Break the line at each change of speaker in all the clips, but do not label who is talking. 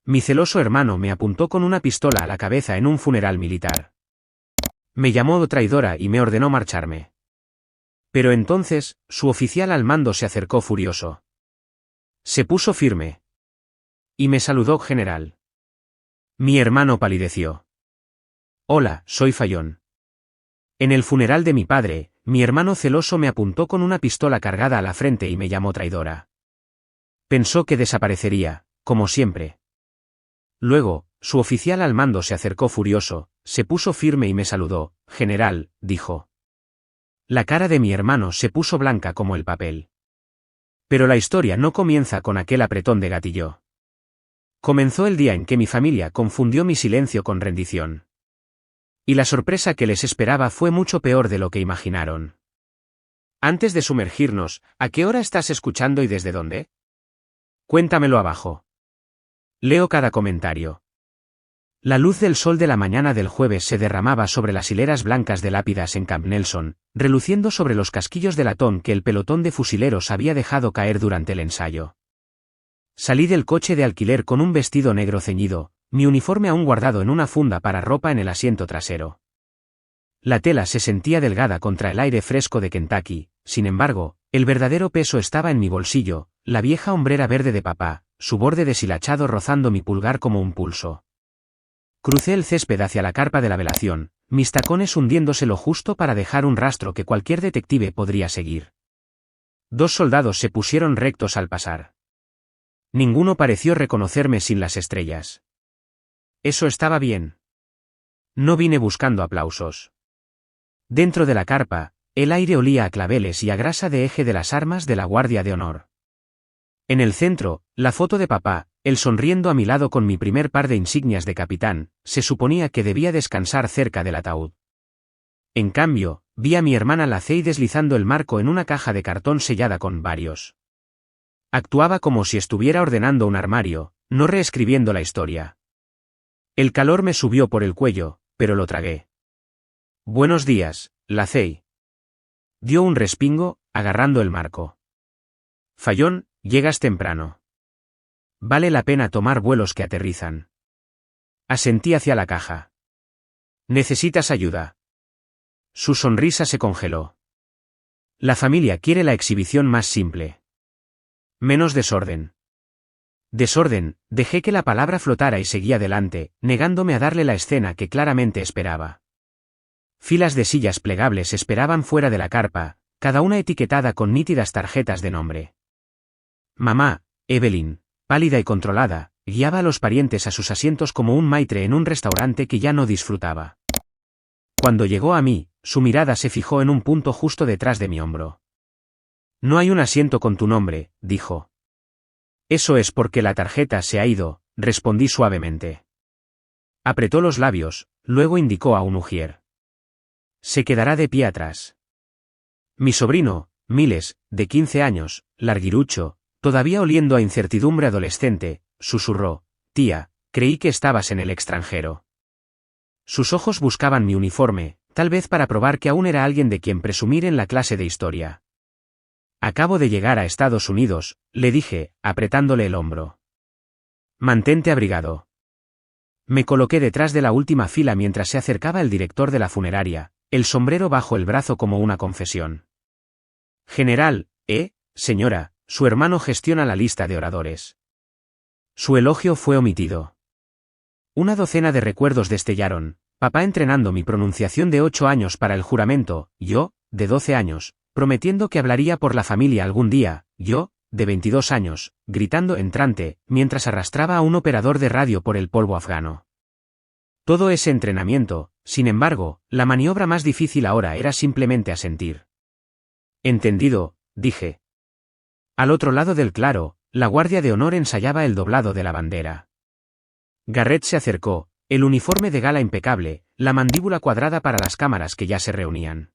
Mi celoso hermano me apuntó con una pistola a la cabeza en un funeral militar. Me llamó traidora y me ordenó marcharme. Pero entonces, su oficial al mando se acercó furioso. Se puso firme. Y me saludó, general. Mi hermano palideció. Hola, soy Fallon. En el funeral de mi padre, mi hermano celoso me apuntó con una pistola cargada a la frente y me llamó traidora. Pensó que desaparecería, como siempre. Luego, su oficial al mando se acercó furioso, se puso firme y me saludó. General, dijo. La cara de mi hermano se puso blanca como el papel. Pero la historia no comienza con aquel apretón de gatillo. Comenzó el día en que mi familia confundió mi silencio con rendición. Y la sorpresa que les esperaba fue mucho peor de lo que imaginaron. Antes de sumergirnos, ¿a qué hora estás escuchando y desde dónde? Cuéntamelo abajo. Leo cada comentario. La luz del sol de la mañana del jueves se derramaba sobre las hileras blancas de lápidas en Camp Nelson, reluciendo sobre los casquillos de latón que el pelotón de fusileros había dejado caer durante el ensayo. Salí del coche de alquiler con un vestido negro ceñido, mi uniforme aún guardado en una funda para ropa en el asiento trasero. La tela se sentía delgada contra el aire fresco de Kentucky, sin embargo, el verdadero peso estaba en mi bolsillo, la vieja hombrera verde de papá, su borde deshilachado rozando mi pulgar como un pulso. Crucé el césped hacia la carpa de la velación, mis tacones hundiéndose lo justo para dejar un rastro que cualquier detective podría seguir. 2 soldados se pusieron rectos al pasar. Ninguno pareció reconocerme sin las estrellas. Eso estaba bien. No vine buscando aplausos. Dentro de la carpa, el aire olía a claveles y a grasa de eje de las armas de la Guardia de Honor. En el centro, la foto de papá, él sonriendo a mi lado con mi primer par de insignias de capitán, se suponía que debía descansar cerca del ataúd. En cambio, vi a mi hermana Lacey deslizando el marco en una caja de cartón sellada con varios. Actuaba como si estuviera ordenando un armario, no reescribiendo la historia. El calor me subió por el cuello, pero lo tragué. Buenos días, Lacey. Dio un respingo, agarrando el marco. Fallon, llegas temprano. Vale la pena tomar vuelos que aterrizan. Asentí hacia la caja. ¿Necesitas ayuda? Su sonrisa se congeló. La familia quiere la exhibición más simple. Menos desorden. Desorden, dejé que la palabra flotara y seguí adelante, negándome a darle la escena que claramente esperaba. Filas de sillas plegables esperaban fuera de la carpa, cada una etiquetada con nítidas tarjetas de nombre. Mamá, Evelyn, pálida y controlada, guiaba a los parientes a sus asientos como un maitre en un restaurante que ya no disfrutaba. Cuando llegó a mí, su mirada se fijó en un punto justo detrás de mi hombro. No hay un asiento con tu nombre, dijo. Eso es porque la tarjeta se ha ido, respondí suavemente. Apretó los labios, luego indicó a un ujier. Se quedará de pie atrás. Mi sobrino, Miles, de 15 años, larguirucho, todavía oliendo a incertidumbre adolescente, susurró, tía, creí que estabas en el extranjero. Sus ojos buscaban mi uniforme, tal vez para probar que aún era alguien de quien presumir en la clase de historia. Acabo de llegar a Estados Unidos, le dije, apretándole el hombro. Mantente abrigado. Me coloqué detrás de la última fila mientras se acercaba el director de la funeraria, el sombrero bajo el brazo como una confesión. General, señora, su hermano gestiona la lista de oradores. Su elogio fue omitido. Una docena de recuerdos destellaron, papá entrenando mi pronunciación de 8 años para el juramento, yo, de 12 años, prometiendo que hablaría por la familia algún día, yo, de 22 años, gritando entrante, mientras arrastraba a un operador de radio por el polvo afgano. Todo ese entrenamiento, sin embargo, la maniobra más difícil ahora era simplemente asentir. Entendido, dije. Al otro lado del claro, la Guardia de Honor ensayaba el doblado de la bandera. Garrett se acercó, el uniforme de gala impecable, la mandíbula cuadrada para las cámaras que ya se reunían.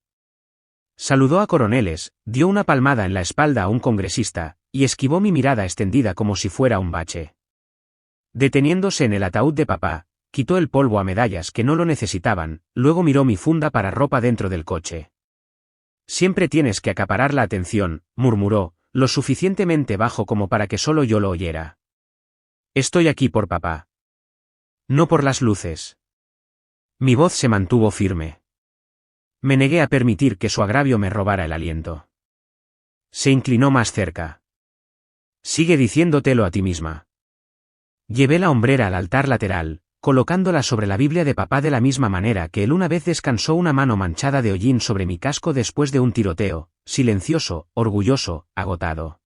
Saludó a coroneles, dio una palmada en la espalda a un congresista, y esquivó mi mirada extendida como si fuera un bache. Deteniéndose en el ataúd de papá, quitó el polvo a medallas que no lo necesitaban, luego miró mi funda para ropa dentro del coche. Siempre tienes que acaparar la atención, murmuró, lo suficientemente bajo como para que solo yo lo oyera. Estoy aquí por papá. No por las luces. Mi voz se mantuvo firme. Me negué a permitir que su agravio me robara el aliento. Se inclinó más cerca. Sigue diciéndotelo a ti misma. Llevé la hombrera al altar lateral, colocándola sobre la Biblia de papá de la misma manera que él una vez descansó una mano manchada de hollín sobre mi casco después de un tiroteo, silencioso, orgulloso, agotado.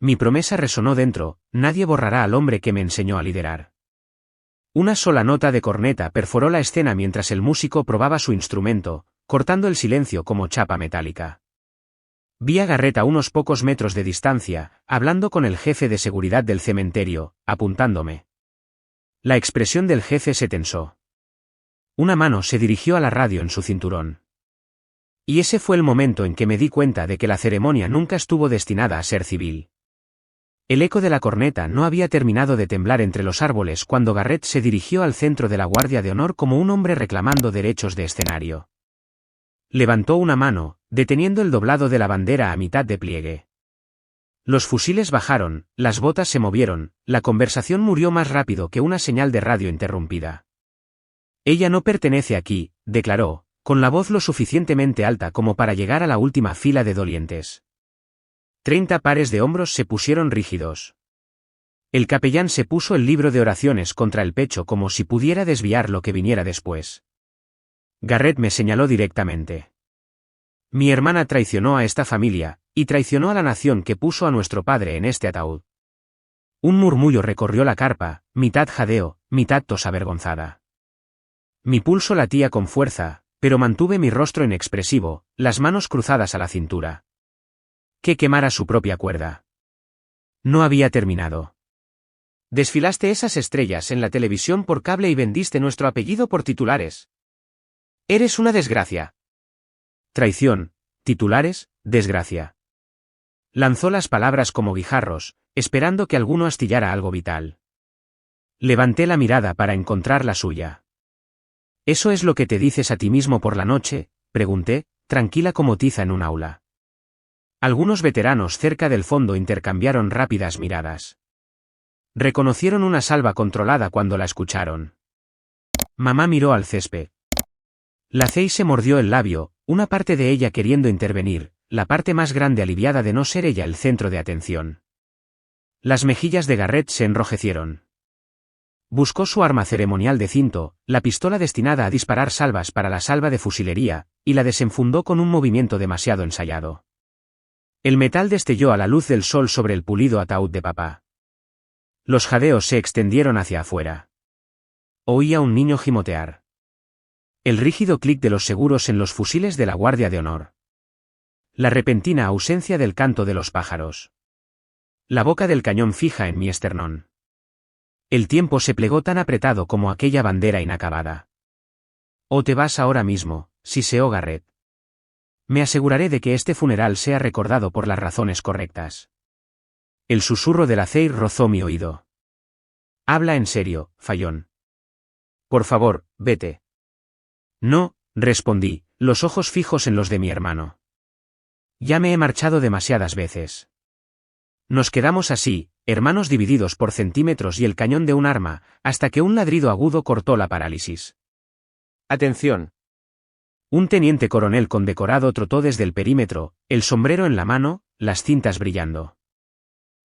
Mi promesa resonó dentro, nadie borrará al hombre que me enseñó a liderar. Una sola nota de corneta perforó la escena mientras el músico probaba su instrumento, cortando el silencio como chapa metálica. Vi a Garrett a unos pocos metros de distancia, hablando con el jefe de seguridad del cementerio, apuntándome. La expresión del jefe se tensó. Una mano se dirigió a la radio en su cinturón. Y ese fue el momento en que me di cuenta de que la ceremonia nunca estuvo destinada a ser civil. El eco de la corneta no había terminado de temblar entre los árboles cuando Garrett se dirigió al centro de la Guardia de Honor como un hombre reclamando derechos de escenario. Levantó una mano, deteniendo el doblado de la bandera a mitad de pliegue. Los fusiles bajaron, las botas se movieron, la conversación murió más rápido que una señal de radio interrumpida. Ella no pertenece aquí, declaró, con la voz lo suficientemente alta como para llegar a la última fila de dolientes. 30 pares de hombros se pusieron rígidos. El capellán se puso el libro de oraciones contra el pecho como si pudiera desviar lo que viniera después. Garrett me señaló directamente. Mi hermana traicionó a esta familia, y traicionó a la nación que puso a nuestro padre en este ataúd. Un murmullo recorrió la carpa, mitad jadeo, mitad tos avergonzada. Mi pulso latía con fuerza, pero mantuve mi rostro inexpresivo, las manos cruzadas a la cintura. Que quemara su propia cuerda. No había terminado. Desfilaste esas estrellas en la televisión por cable y vendiste nuestro apellido por titulares. Eres una desgracia. Traición, titulares, desgracia. Lanzó las palabras como guijarros, esperando que alguno astillara algo vital. Levanté la mirada para encontrar la suya. ¿Eso es lo que te dices a ti mismo por la noche?, pregunté, tranquila como tiza en un aula. Algunos veteranos cerca del fondo intercambiaron rápidas miradas. Reconocieron una salva controlada cuando la escucharon. Mamá miró al césped. La Cey se mordió el labio, una parte de ella queriendo intervenir, la parte más grande aliviada de no ser ella el centro de atención. Las mejillas de Garrett se enrojecieron. Buscó su arma ceremonial de cinto, la pistola destinada a disparar salvas para la salva de fusilería, y la desenfundó con un movimiento demasiado ensayado. El metal destelló a la luz del sol sobre el pulido ataúd de papá. Los jadeos se extendieron hacia afuera. Oía un niño gimotear. El rígido clic de los seguros en los fusiles de la Guardia de Honor. La repentina ausencia del canto de los pájaros. La boca del cañón fija en mi esternón. El tiempo se plegó tan apretado como aquella bandera inacabada. O te vas ahora mismo, siseó Garrett. Me aseguraré de que este funeral sea recordado por las razones correctas. El susurro de la Cey rozó mi oído. Habla en serio, Fallon. Por favor, vete. No, respondí, los ojos fijos en los de mi hermano. Ya me he marchado demasiadas veces. Nos quedamos así, hermanos divididos por centímetros y el cañón de un arma, hasta que un ladrido agudo cortó la parálisis. Atención. Un teniente coronel condecorado trotó desde el perímetro, el sombrero en la mano, las cintas brillando.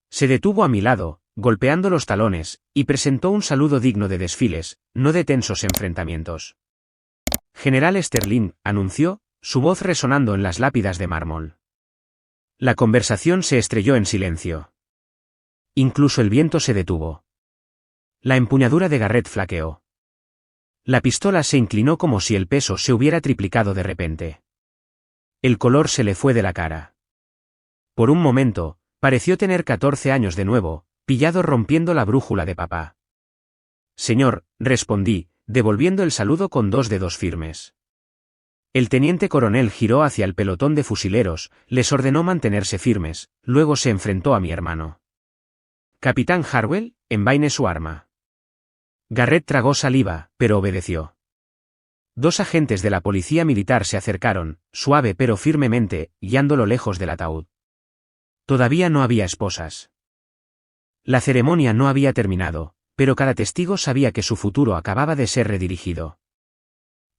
Se detuvo a mi lado, golpeando los talones, y presentó un saludo digno de desfiles, no de tensos enfrentamientos. General Sterling, anunció, su voz resonando en las lápidas de mármol. La conversación se estrelló en silencio. Incluso el viento se detuvo. La empuñadura de Garrett flaqueó. La pistola se inclinó como si el peso se hubiera triplicado de repente. El color se le fue de la cara. Por un momento, pareció tener 14 años de nuevo, pillado rompiendo la brújula de papá. Señor, respondí, devolviendo el saludo con dos dedos firmes. El teniente coronel giró hacia el pelotón de fusileros, les ordenó mantenerse firmes, luego se enfrentó a mi hermano. Capitán Harwell, envaine su arma. Garrett tragó saliva, pero obedeció. Dos agentes de la policía militar se acercaron, suave pero firmemente, guiándolo lejos del ataúd. Todavía no había esposas. La ceremonia no había terminado, pero cada testigo sabía que su futuro acababa de ser redirigido.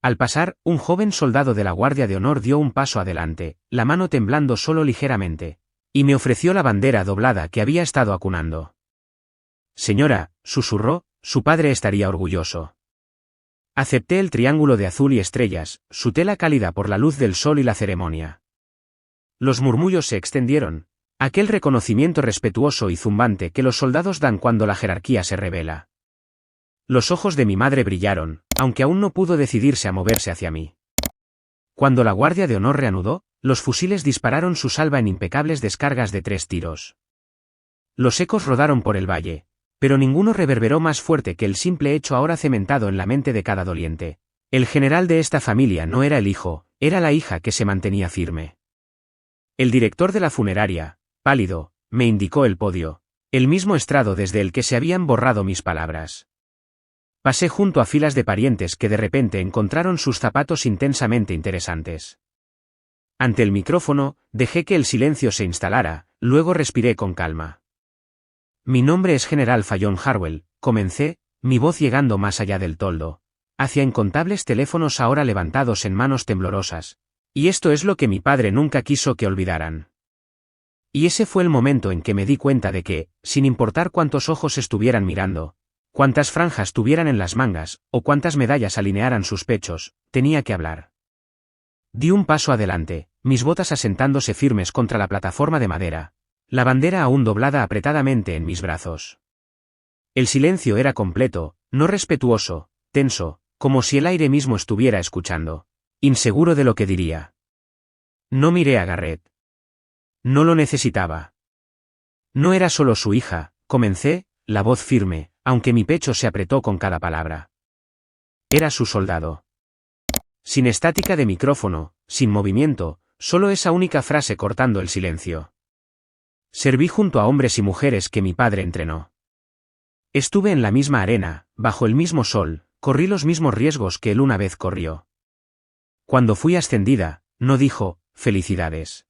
Al pasar, un joven soldado de la Guardia de Honor dio un paso adelante, la mano temblando solo ligeramente, y me ofreció la bandera doblada que había estado acunando. Señora, susurró, su padre estaría orgulloso. Acepté el triángulo de azul y estrellas, su tela cálida por la luz del sol y la ceremonia. Los murmullos se extendieron, aquel reconocimiento respetuoso y zumbante que los soldados dan cuando la jerarquía se revela. Los ojos de mi madre brillaron, aunque aún no pudo decidirse a moverse hacia mí. Cuando la Guardia de Honor reanudó, los fusiles dispararon su salva en impecables descargas de 3 tiros. Los ecos rodaron por el valle, pero ninguno reverberó más fuerte que el simple hecho ahora cementado en la mente de cada doliente. El general de esta familia no era el hijo, era la hija que se mantenía firme. El director de la funeraria, pálido, me indicó el podio, el mismo estrado desde el que se habían borrado mis palabras. Pasé junto a filas de parientes que de repente encontraron sus zapatos intensamente interesantes. Ante el micrófono, dejé que el silencio se instalara, luego respiré con calma. Mi nombre es General Fallon Harwell, comencé, mi voz llegando más allá del toldo, hacia incontables teléfonos ahora levantados en manos temblorosas, y esto es lo que mi padre nunca quiso que olvidaran. Y ese fue el momento en que me di cuenta de que, sin importar cuántos ojos estuvieran mirando, cuántas franjas tuvieran en las mangas, o cuántas medallas alinearan sus pechos, tenía que hablar. Di un paso adelante, mis botas asentándose firmes contra la plataforma de madera, la bandera aún doblada apretadamente en mis brazos. El silencio era completo, no respetuoso, tenso, como si el aire mismo estuviera escuchando, inseguro de lo que diría. No miré a Garrett. No lo necesitaba. No era solo su hija, comencé, la voz firme, aunque mi pecho se apretó con cada palabra. Era su soldado. Sin estática de micrófono, sin movimiento, solo esa única frase cortando el silencio. Serví junto a hombres y mujeres que mi padre entrenó. Estuve en la misma arena, bajo el mismo sol, corrí los mismos riesgos que él una vez corrió. Cuando fui ascendida, no dijo, felicidades.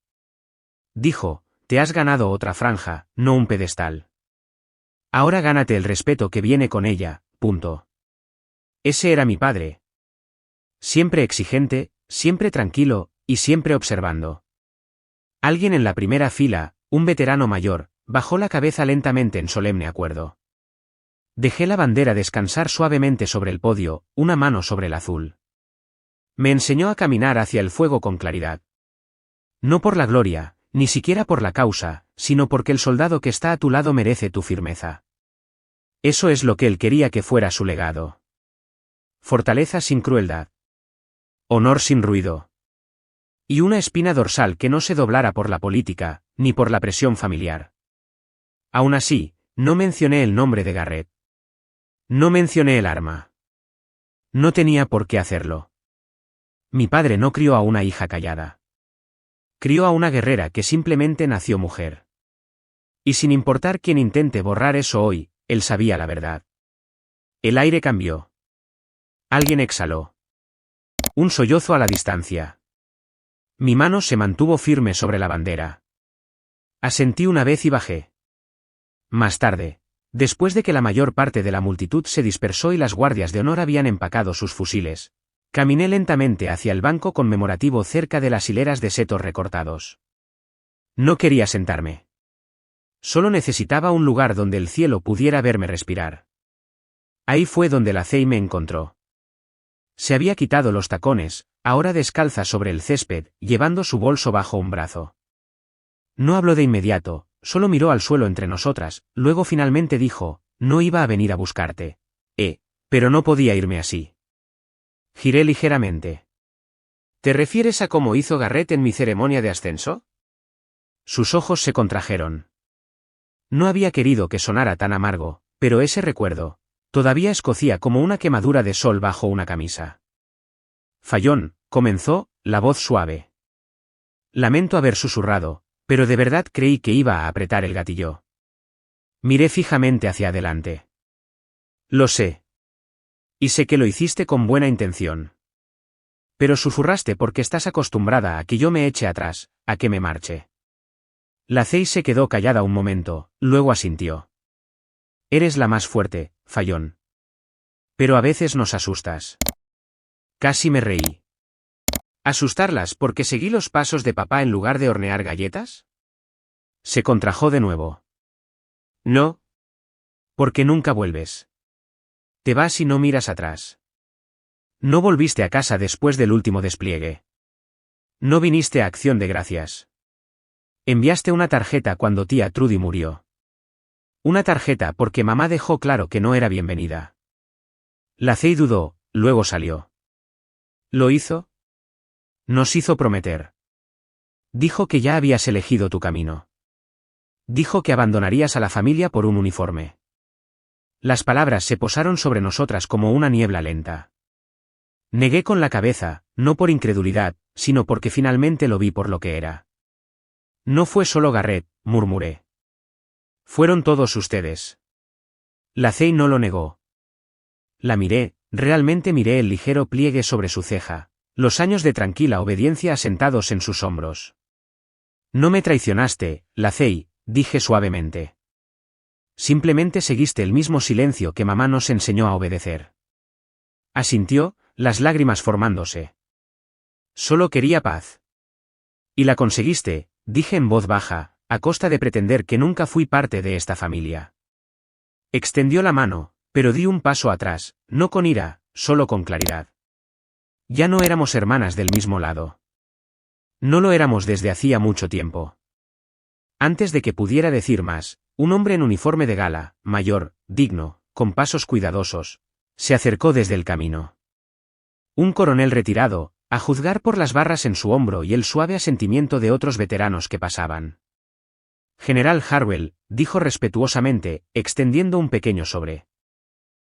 Dijo, te has ganado otra franja, no un pedestal. Ahora gánate el respeto que viene con ella, punto. Ese era mi padre. Siempre exigente, siempre tranquilo, y siempre observando. Alguien en la primera fila, un veterano mayor, bajó la cabeza lentamente en solemne acuerdo. Dejé la bandera descansar suavemente sobre el podio, una mano sobre el azul. Me enseñó a caminar hacia el fuego con claridad. No por la gloria, ni siquiera por la causa, sino porque el soldado que está a tu lado merece tu firmeza. Eso es lo que él quería que fuera su legado. Fortaleza sin crueldad. Honor sin ruido. Y una espina dorsal que no se doblara por la política, ni por la presión familiar. Aún así, no mencioné el nombre de Garrett. No mencioné el arma. No tenía por qué hacerlo. Mi padre no crió a una hija callada. Crió a una guerrera que simplemente nació mujer. Y sin importar quién intente borrar eso hoy, él sabía la verdad. El aire cambió. Alguien exhaló. Un sollozo a la distancia. Mi mano se mantuvo firme sobre la bandera. Asentí una vez y bajé. Más tarde, después de que la mayor parte de la multitud se dispersó y las guardias de honor habían empacado sus fusiles, caminé lentamente hacia el banco conmemorativo cerca de las hileras de setos recortados. No quería sentarme. Solo necesitaba un lugar donde el cielo pudiera verme respirar. Ahí fue donde la Cey me encontró. Se había quitado los tacones, ahora descalza sobre el césped, llevando su bolso bajo un brazo. No habló de inmediato, solo miró al suelo entre nosotras, luego finalmente dijo, no iba a venir a buscarte. Pero no podía irme así. Giré ligeramente. ¿Te refieres a cómo hizo Garrett en mi ceremonia de ascenso? Sus ojos se contrajeron. No había querido que sonara tan amargo, pero ese recuerdo, todavía escocía como una quemadura de sol bajo una camisa. Fallon, comenzó, la voz suave. Lamento haber susurrado, pero de verdad creí que iba a apretar el gatillo. Miré fijamente hacia adelante. Lo sé. Y sé que lo hiciste con buena intención. Pero susurraste porque estás acostumbrada a que yo me eche atrás, a que me marche. La Cey se quedó callada un momento, luego asintió. Eres la más fuerte, Fallon. Pero a veces nos asustas. Casi me reí. ¿Asustarlas porque seguí los pasos de papá en lugar de hornear galletas? Se contrajo de nuevo. No. Porque nunca vuelves. Te vas y no miras atrás. No volviste a casa después del último despliegue. No viniste a Acción de Gracias. Enviaste una tarjeta cuando tía Trudy murió. Una tarjeta porque mamá dejó claro que no era bienvenida. Lacey dudó, luego salió. ¿Lo hizo? Nos hizo prometer. Dijo que ya habías elegido tu camino. Dijo que abandonarías a la familia por un uniforme. Las palabras se posaron sobre nosotras como una niebla lenta. Negué con la cabeza, no por incredulidad, sino porque finalmente lo vi por lo que era. No fue solo Garrett, murmuré. Fueron todos ustedes. Lacey no lo negó. La miré, realmente miré el ligero pliegue sobre su ceja, los años de tranquila obediencia asentados en sus hombros. No me traicionaste, Lacey, dije suavemente. Simplemente seguiste el mismo silencio que mamá nos enseñó a obedecer. Asintió, las lágrimas formándose. Solo quería paz. Y la conseguiste, dije en voz baja, a costa de pretender que nunca fui parte de esta familia. Extendió la mano, pero di un paso atrás, no con ira, solo con claridad. Ya no éramos hermanas del mismo lado. No lo éramos desde hacía mucho tiempo. Antes de que pudiera decir más, un hombre en uniforme de gala, mayor, digno, con pasos cuidadosos, se acercó desde el camino. Un coronel retirado, a juzgar por las barras en su hombro y el suave asentimiento de otros veteranos que pasaban. General Harwell, dijo respetuosamente, extendiendo un pequeño sobre.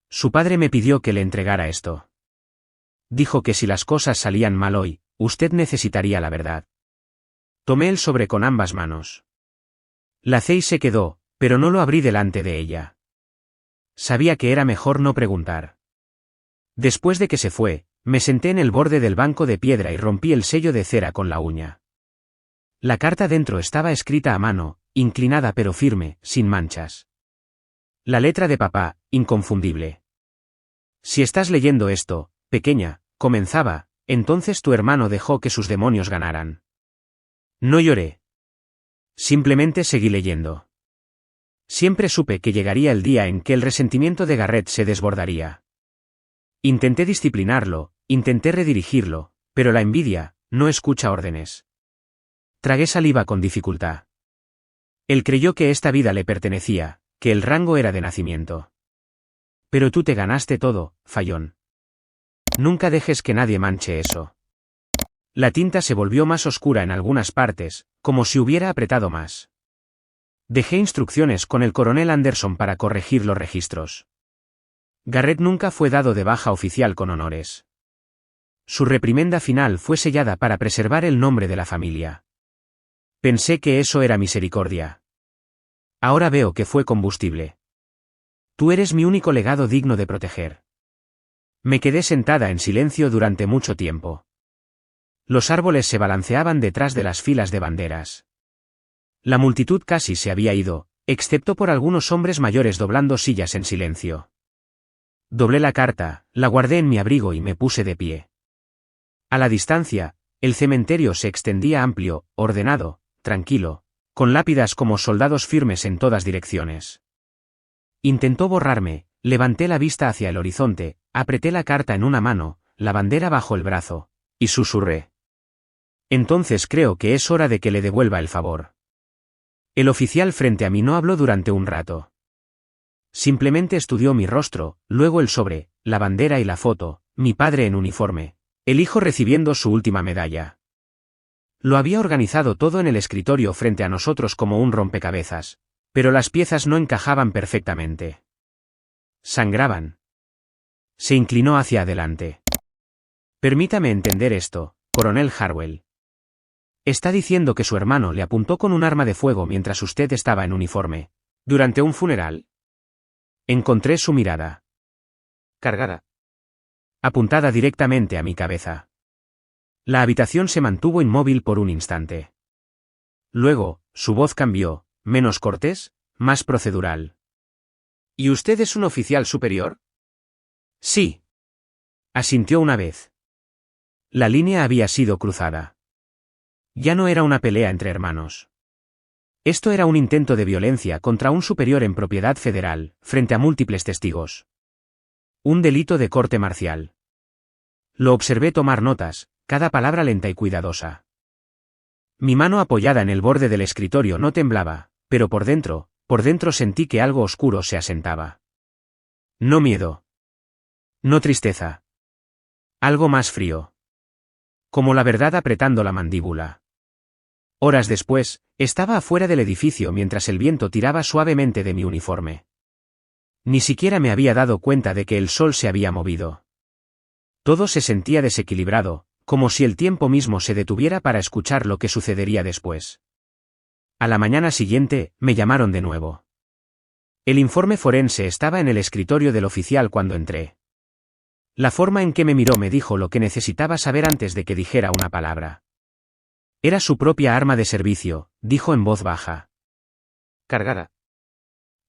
Su padre me pidió que le entregara esto. Dijo que si las cosas salían mal hoy, usted necesitaría la verdad. Tomé el sobre con ambas manos. Lacey se quedó, pero no lo abrí delante de ella. Sabía que era mejor no preguntar. Después de que se fue, me senté en el borde del banco de piedra y rompí el sello de cera con la uña. La carta dentro estaba escrita a mano, inclinada pero firme, sin manchas. La letra de papá, inconfundible. Si estás leyendo esto, pequeña, comenzaba, entonces tu hermano dejó que sus demonios ganaran. No lloré. Simplemente seguí leyendo. Siempre supe que llegaría el día en que el resentimiento de Garrett se desbordaría. Intenté disciplinarlo, intenté redirigirlo, pero la envidia no escucha órdenes. Tragué saliva con dificultad. Él creyó que esta vida le pertenecía, que el rango era de nacimiento. Pero tú te ganaste todo, Fallon. Nunca dejes que nadie manche eso. La tinta se volvió más oscura en algunas partes, como si hubiera apretado más. Dejé instrucciones con el coronel Anderson para corregir los registros. Garrett nunca fue dado de baja oficial con honores. Su reprimenda final fue sellada para preservar el nombre de la familia. Pensé que eso era misericordia. Ahora veo que fue combustible. Tú eres mi único legado digno de proteger. Me quedé sentada en silencio durante mucho tiempo. Los árboles se balanceaban detrás de las filas de banderas. La multitud casi se había ido, excepto por algunos hombres mayores doblando sillas en silencio. Doblé la carta, la guardé en mi abrigo y me puse de pie. A la distancia, el cementerio se extendía amplio, ordenado, tranquilo, con lápidas como soldados firmes en todas direcciones. Intentó borrarme, levanté la vista hacia el horizonte, apreté la carta en una mano, la bandera bajo el brazo, y susurré. Entonces creo que es hora de que le devuelva el favor. El oficial frente a mí no habló durante un rato. Simplemente estudió mi rostro, luego el sobre, la bandera y la foto, mi padre en uniforme, el hijo recibiendo su última medalla. Lo había organizado todo en el escritorio frente a nosotros como un rompecabezas, pero las piezas no encajaban perfectamente. Sangraban. Se inclinó hacia adelante. Permítame entender esto, coronel Harwell. Está diciendo que su hermano le apuntó con un arma de fuego mientras usted estaba en uniforme, durante un funeral. Encontré su mirada. Cargada. Apuntada directamente a mi cabeza. La habitación se mantuvo inmóvil por un instante. Luego, su voz cambió, menos cortés, más procedural. ¿Y usted es un oficial superior? Sí. Asintió una vez. La línea había sido cruzada. Ya no era una pelea entre hermanos. Esto era un intento de violencia contra un superior en propiedad federal, frente a múltiples testigos. Un delito de corte marcial. Lo observé tomar notas, cada palabra lenta y cuidadosa. Mi mano apoyada en el borde del escritorio no temblaba, pero por dentro sentí que algo oscuro se asentaba. No miedo. No tristeza. Algo más frío. Como la verdad apretando la mandíbula. Horas después, estaba afuera del edificio mientras el viento tiraba suavemente de mi uniforme. Ni siquiera me había dado cuenta de que el sol se había movido. Todo se sentía desequilibrado, como si el tiempo mismo se detuviera para escuchar lo que sucedería después. A la mañana siguiente, me llamaron de nuevo. El informe forense estaba en el escritorio del oficial cuando entré. La forma en que me miró me dijo lo que necesitaba saber antes de que dijera una palabra. Era su propia arma de servicio, dijo en voz baja. Cargada.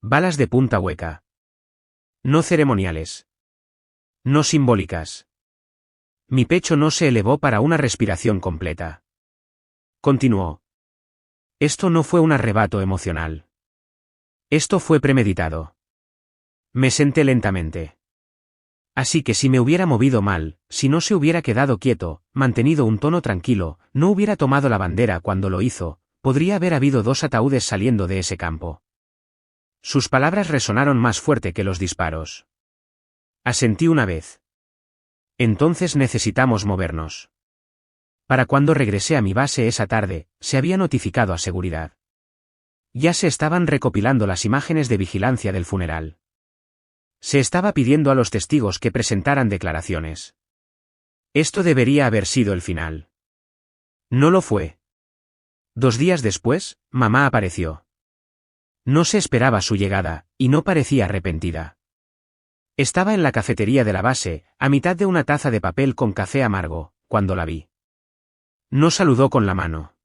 Balas de punta hueca. No ceremoniales. No simbólicas. Mi pecho no se elevó para una respiración completa. Continuó. Esto no fue un arrebato emocional. Esto fue premeditado. Me senté lentamente. Así que si me hubiera movido mal, si no se hubiera quedado quieto, mantenido un tono tranquilo, no hubiera tomado la bandera cuando lo hizo, podría haber habido 2 ataúdes saliendo de ese campo. Sus palabras resonaron más fuerte que los disparos. Asentí una vez. Entonces necesitamos movernos. Para cuando regresé a mi base esa tarde, se había notificado a seguridad. Ya se estaban recopilando las imágenes de vigilancia del funeral. Se estaba pidiendo a los testigos que presentaran declaraciones. Esto debería haber sido el final. No lo fue. 2 días después, mamá apareció. No se esperaba su llegada, y no parecía arrepentida. Estaba en la cafetería de la base, a mitad de una taza de papel con café amargo, cuando la vi. No saludó con la mano.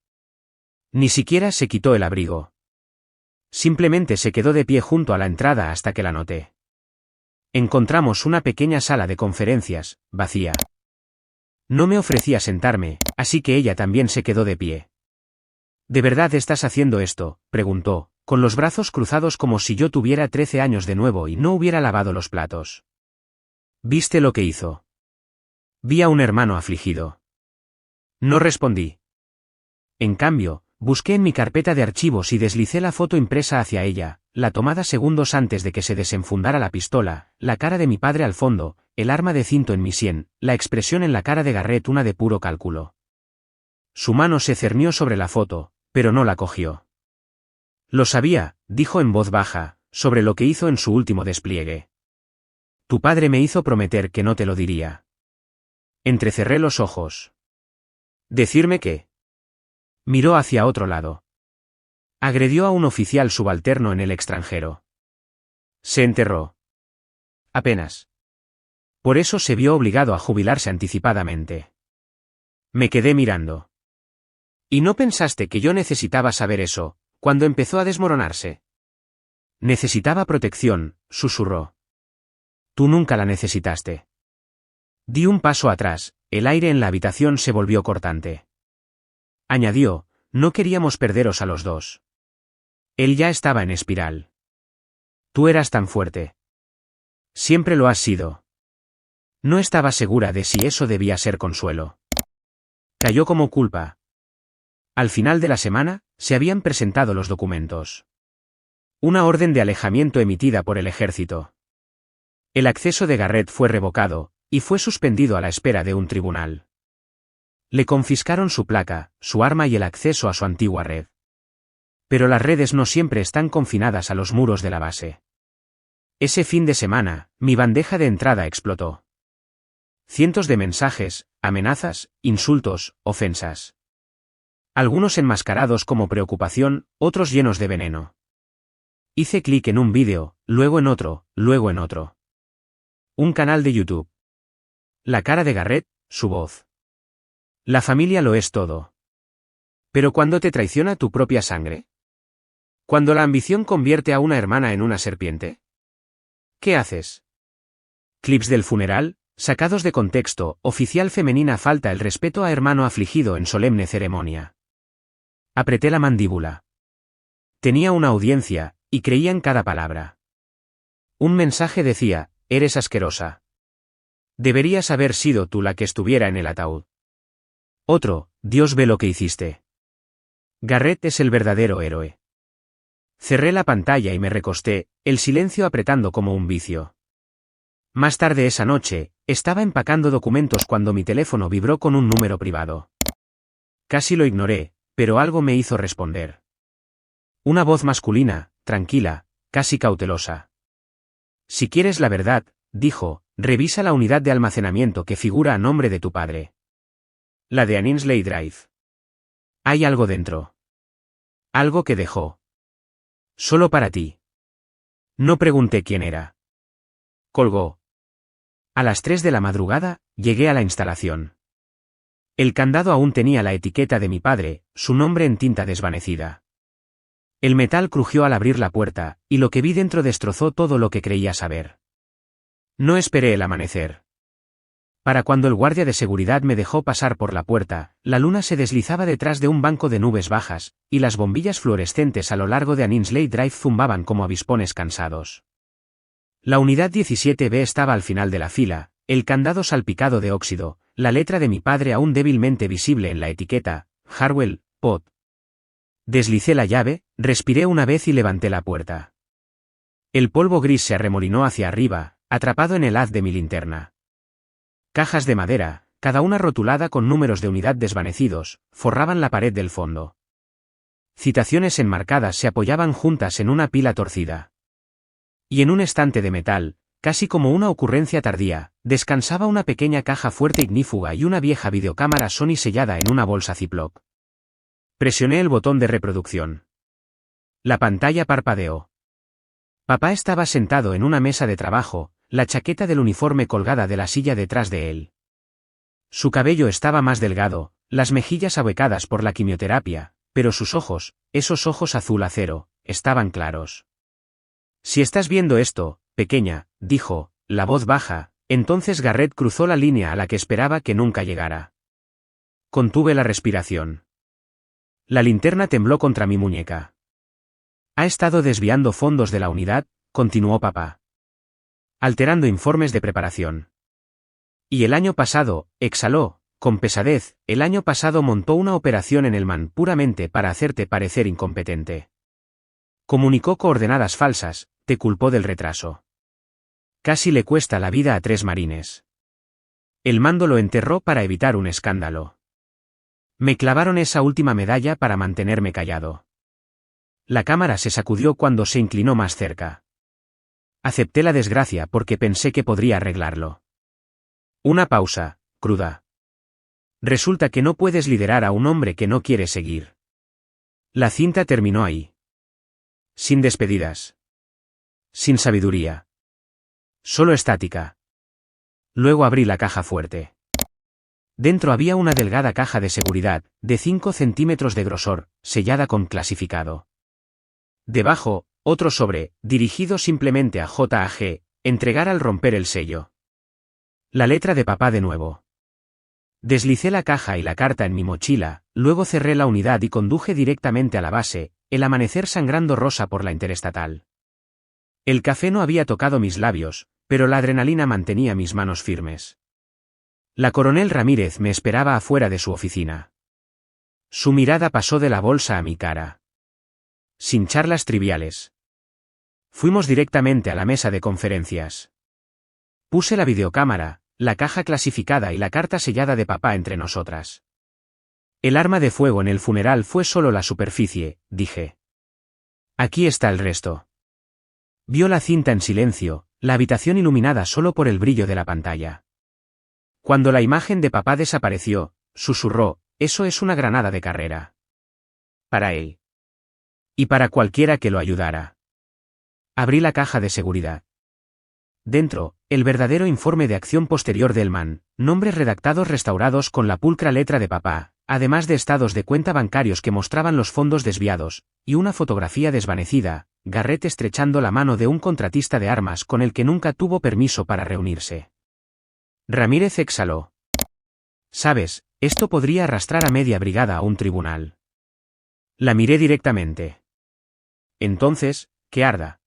Ni siquiera se quitó el abrigo. Simplemente se quedó de pie junto a la entrada hasta que la noté. Encontramos una pequeña sala de conferencias, vacía. No me ofrecía sentarme, así que ella también se quedó de pie. ¿De verdad estás haciendo esto?, preguntó, con los brazos cruzados como si yo tuviera 13 años de nuevo y no hubiera lavado los platos. ¿Viste lo que hizo? Vi a un hermano afligido. No respondí. En cambio, busqué en mi carpeta de archivos y deslicé la foto impresa hacia ella, la tomada segundos antes de que se desenfundara la pistola, la cara de mi padre al fondo, el arma de cinto en mi sien, la expresión en la cara de Garrett una de puro cálculo. Su mano se cernió sobre la foto, pero no la cogió. Lo sabía, dijo en voz baja, sobre lo que hizo en su último despliegue. Tu padre me hizo prometer que no te lo diría. Entrecerré los ojos. ¿Decirme qué? Miró hacia otro lado. Agredió a un oficial subalterno en el extranjero. Se enterró. Apenas. Por eso se vio obligado a jubilarse anticipadamente. Me quedé mirando. ¿Y no pensaste que yo necesitaba saber eso, cuando empezó a desmoronarse? Necesitaba protección, susurró. Tú nunca la necesitaste. Di un paso atrás, el aire en la habitación se volvió cortante. Añadió, no queríamos perderos a los dos. Él ya estaba en espiral. Tú eras tan fuerte. Siempre lo has sido. No estaba segura de si eso debía ser consuelo. Cayó como culpa. Al final de la semana, se habían presentado los documentos. Una orden de alejamiento emitida por el ejército. El acceso de Garrett fue revocado, y fue suspendido a la espera de un tribunal. Le confiscaron su placa, su arma y el acceso a su antigua red. Pero las redes no siempre están confinadas a los muros de la base. Ese fin de semana, mi bandeja de entrada explotó. Cientos de mensajes, amenazas, insultos, ofensas. Algunos enmascarados como preocupación, otros llenos de veneno. Hice clic en un vídeo, luego en otro, luego en otro. Un canal de YouTube. La cara de Garrett, su voz. La familia lo es todo. Pero ¿cuándo te traiciona tu propia sangre? ¿Cuando la ambición convierte a una hermana en una serpiente? ¿Qué haces? Clips del funeral, sacados de contexto, oficial femenina falta el respeto a hermano afligido en solemne ceremonia. Apreté la mandíbula. Tenía una audiencia, y creía en cada palabra. Un mensaje decía, eres asquerosa. Deberías haber sido tú la que estuviera en el ataúd. Otro, Dios ve lo que hiciste. Garrett es el verdadero héroe. Cerré la pantalla y me recosté, el silencio apretando como un vicio. Más tarde esa noche, estaba empacando documentos cuando mi teléfono vibró con un número privado. Casi lo ignoré, pero algo me hizo responder. Una voz masculina, tranquila, casi cautelosa. Si quieres la verdad, dijo, revisa la unidad de almacenamiento que figura a nombre de tu padre. La de Annesley Drive. Hay algo dentro. Algo que dejó. Solo para ti. No pregunté quién era. Colgó. A las 3 de la madrugada, llegué a la instalación. El candado aún tenía la etiqueta de mi padre, su nombre en tinta desvanecida. El metal crujió al abrir la puerta, y lo que vi dentro destrozó todo lo que creía saber. No esperé el amanecer. Para cuando el guardia de seguridad me dejó pasar por la puerta, la luna se deslizaba detrás de un banco de nubes bajas, y las bombillas fluorescentes a lo largo de Annesley Drive zumbaban como avispones cansados. La unidad 17B estaba al final de la fila, el candado salpicado de óxido, la letra de mi padre aún débilmente visible en la etiqueta, Harwell, Pot. Deslicé la llave, respiré una vez y levanté la puerta. El polvo gris se arremolinó hacia arriba, atrapado en el haz de mi linterna. Cajas de madera, cada una rotulada con números de unidad desvanecidos, forraban la pared del fondo. Citaciones enmarcadas se apoyaban juntas en una pila torcida. Y en un estante de metal, casi como una ocurrencia tardía, descansaba una pequeña caja fuerte ignífuga y una vieja videocámara Sony sellada en una bolsa Ziploc. Presioné el botón de reproducción. La pantalla parpadeó. Papá estaba sentado en una mesa de trabajo, la chaqueta del uniforme colgada de la silla detrás de él. Su cabello estaba más delgado, las mejillas ahuecadas por la quimioterapia, pero sus ojos, esos ojos azul acero, estaban claros. Si estás viendo esto, pequeña, dijo, la voz baja, entonces Garrett cruzó la línea a la que esperaba que nunca llegara. Contuve la respiración. La linterna tembló contra mi muñeca. Ha estado desviando fondos de la unidad, continuó papá. Alterando informes de preparación. Y el año pasado, exhaló, con pesadez, el año pasado montó una operación en el MAN puramente para hacerte parecer incompetente. Comunicó coordenadas falsas, te culpó del retraso. Casi le cuesta la vida a 3 marines. El mando lo enterró para evitar un escándalo. Me clavaron esa última medalla para mantenerme callado. La cámara se sacudió cuando se inclinó más cerca. Acepté la desgracia porque pensé que podría arreglarlo. Una pausa, cruda. Resulta que no puedes liderar a un hombre que no quiere seguir. La cinta terminó ahí. Sin despedidas. Sin sabiduría. Solo estática. Luego abrí la caja fuerte. Dentro había una delgada caja de seguridad, de 5 centímetros de grosor, sellada con clasificado. Debajo, otro sobre, dirigido simplemente a JAG, entregar al romper el sello. La letra de papá de nuevo. Deslicé la caja y la carta en mi mochila, luego cerré la unidad y conduje directamente a la base, el amanecer sangrando rosa por la interestatal. El café no había tocado mis labios, pero la adrenalina mantenía mis manos firmes. La coronel Ramírez me esperaba afuera de su oficina. Su mirada pasó de la bolsa a mi cara. Sin charlas triviales. Fuimos directamente a la mesa de conferencias. Puse la videocámara, la caja clasificada y la carta sellada de papá entre nosotras. El arma de fuego en el funeral fue solo la superficie, dije. Aquí está el resto. Vio la cinta en silencio, la habitación iluminada solo por el brillo de la pantalla. Cuando la imagen de papá desapareció, susurró, eso es una granada de carrera. Para él. Y para cualquiera que lo ayudara. Abrí la caja de seguridad. Dentro, el verdadero informe de acción posterior del MAN, nombres redactados restaurados con la pulcra letra de papá, además de estados de cuenta bancarios que mostraban los fondos desviados, y una fotografía desvanecida, Garrett estrechando la mano de un contratista de armas con el que nunca tuvo permiso para reunirse. Ramírez exhaló. Sabes, esto podría arrastrar a media brigada a un tribunal. La miré directamente. Entonces, que arda.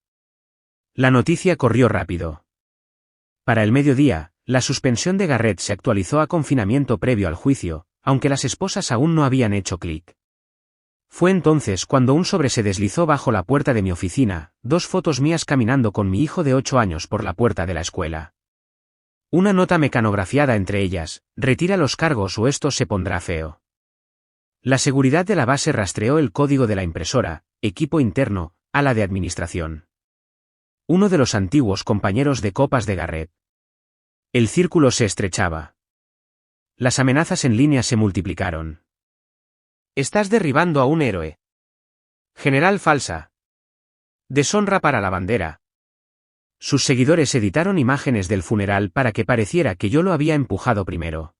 La noticia corrió rápido. Para el mediodía, la suspensión de Garrett se actualizó a confinamiento previo al juicio, aunque las esposas aún no habían hecho clic. Fue entonces cuando un sobre se deslizó bajo la puerta de mi oficina, 2 fotos mías caminando con mi hijo de 8 años por la puerta de la escuela. Una nota mecanografiada entre ellas: retira los cargos o esto se pondrá feo. La seguridad de la base rastreó el código de la impresora, equipo interno, ala de administración. Uno de los antiguos compañeros de copas de Garrett. El círculo se estrechaba. Las amenazas en línea se multiplicaron. Estás derribando a un héroe. General falsa. Deshonra para la bandera. Sus seguidores editaron imágenes del funeral para que pareciera que yo lo había empujado primero.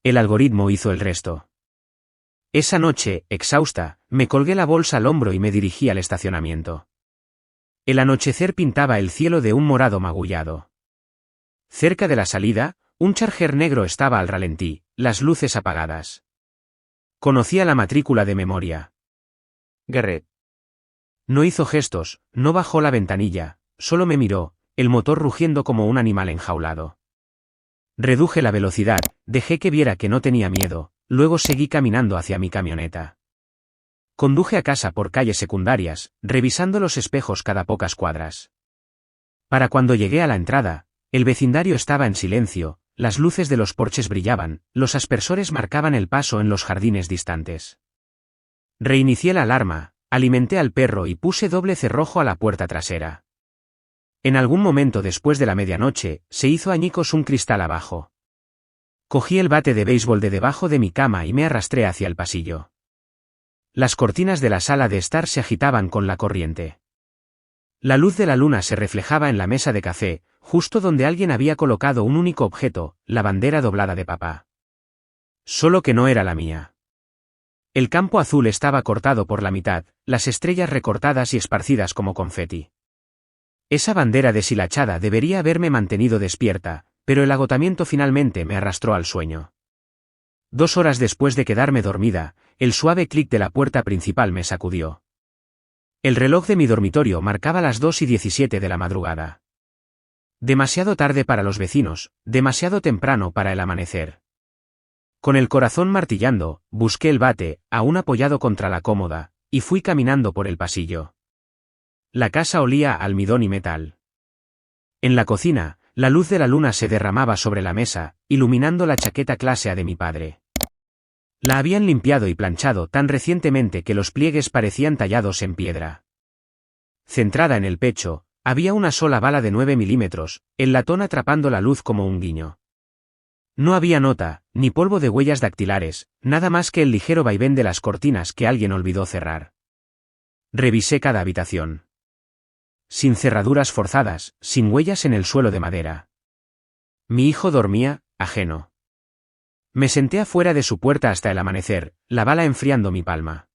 El algoritmo hizo el resto. Esa noche, exhausta, me colgué la bolsa al hombro y me dirigí al estacionamiento. El anochecer pintaba el cielo de un morado magullado. Cerca de la salida, un Charger negro estaba al ralentí, las luces apagadas. Conocía la matrícula de memoria. Garrett. No hizo gestos, no bajó la ventanilla, solo me miró, el motor rugiendo como un animal enjaulado. Reduje la velocidad, dejé que viera que no tenía miedo, luego seguí caminando hacia mi camioneta. Conduje a casa por calles secundarias, revisando los espejos cada pocas cuadras. Para cuando llegué a la entrada, el vecindario estaba en silencio, las luces de los porches brillaban, los aspersores marcaban el paso en los jardines distantes. Reinicié la alarma, alimenté al perro y puse doble cerrojo a la puerta trasera. En algún momento después de la medianoche, se hizo añicos un cristal abajo. Cogí el bate de béisbol de debajo de mi cama y me arrastré hacia el pasillo. Las cortinas de la sala de estar se agitaban con la corriente. La luz de la luna se reflejaba en la mesa de café, justo donde alguien había colocado un único objeto, la bandera doblada de papá. Solo que no era la mía. El campo azul estaba cortado por la mitad, las estrellas recortadas y esparcidas como confeti. Esa bandera deshilachada debería haberme mantenido despierta, pero el agotamiento finalmente me arrastró al sueño. 2 horas después de quedarme dormida, el suave clic de la puerta principal me sacudió. El reloj de mi dormitorio marcaba las 2:17 de la madrugada. Demasiado tarde para los vecinos, demasiado temprano para el amanecer. Con el corazón martillando, busqué el bate, aún apoyado contra la cómoda, y fui caminando por el pasillo. La casa olía a almidón y metal. En la cocina, la luz de la luna se derramaba sobre la mesa, iluminando la chaqueta clase A de mi padre. La habían limpiado y planchado tan recientemente que los pliegues parecían tallados en piedra. Centrada en el pecho, había una sola bala de 9 milímetros, el latón atrapando la luz como un guiño. No había nota, ni polvo de huellas dactilares, nada más que el ligero vaivén de las cortinas que alguien olvidó cerrar. Revisé cada habitación. Sin cerraduras forzadas, sin huellas en el suelo de madera. Mi hijo dormía, ajeno. Me senté afuera de su puerta hasta el amanecer, la bala enfriando mi palma.